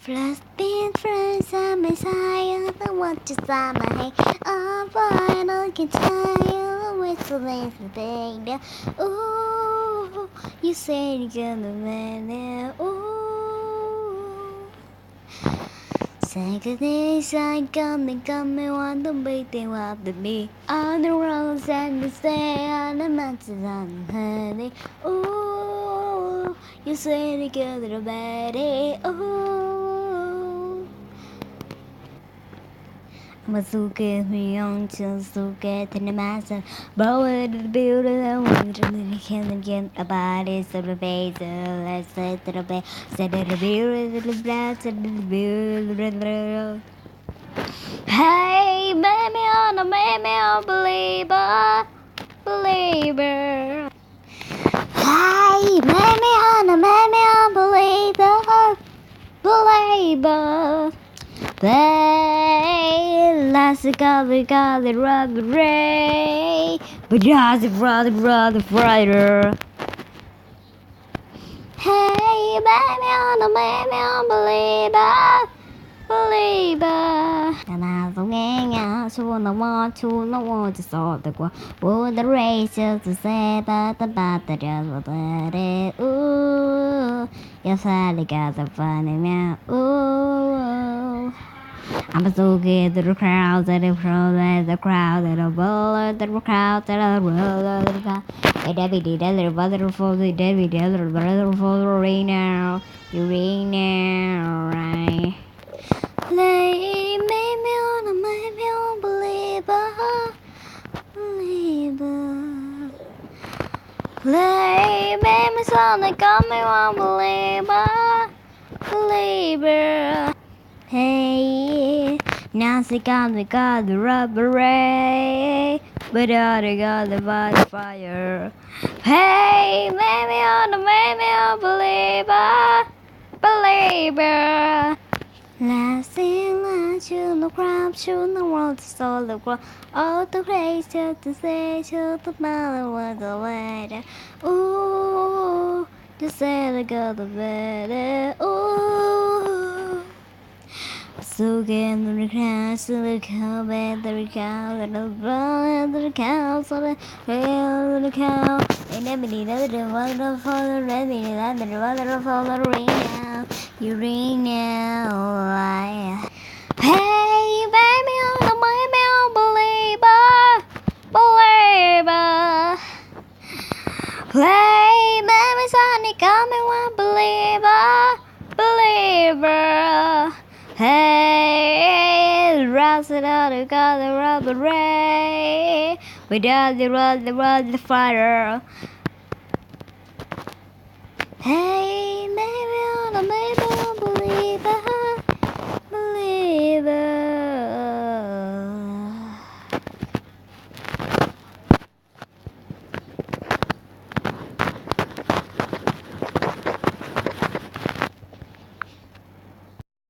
First being friends on my side, I want to start my head. I'm fine, I can tell you it's the last thing. Ooh, you say you're gonna win it. Ooh, second days I come, I want to be the one to be on the roads and the stay on the mountains on honey. Ooh, you say you're gonna win it. Ooh. มาสู้เกมไม่ยอมจะสู้เกมที่นั่นมาสักบอกว่าจะบิวได้แล้ววันจะไม่ได้แค่นั้นเย็นอาบาดิสระเบย์จะและเซตระเบย์เซตระบิวจะระเบย์จะระบิวHey baby on a baby on believer Hey baby on a baby on believer Play, last we got the rubber ray, but just brother fighter. Hey, baby, on a baby, believer. And I was hanging out, so no want to start the war. Oh, the race just to say, but the just let it. Ooh, you finally got the funny man. Ooh. I'm so good to the crowd, that the crowd, that the crowd, that the ball, that the crowd, that the world, that the crowd. Hey, Debbie, did that little brother for the Debbie, the little brother for the rain now. You rain now, right? Play, maybe on a maybe on believer. Play, baby, son, they got me on believer. Hey, now we got the rubber ray, but I got the body fire. Hey, maybe on the believer. Last thing I shoot the crowd, shoot the world, stole the world. All the praise to say, to the mother was the weather. Ooh, to say the girl the better. Ooh. So get the crowd, so the cow, the cow, the cow, so the cow. And everybody does the water for the red, and the water for the rain now. You ring now. Hey, baby, on the believer. Play, baby, Sonny, come and one believer. Hey, rouse it out, you got the rubber ray. Without the fire.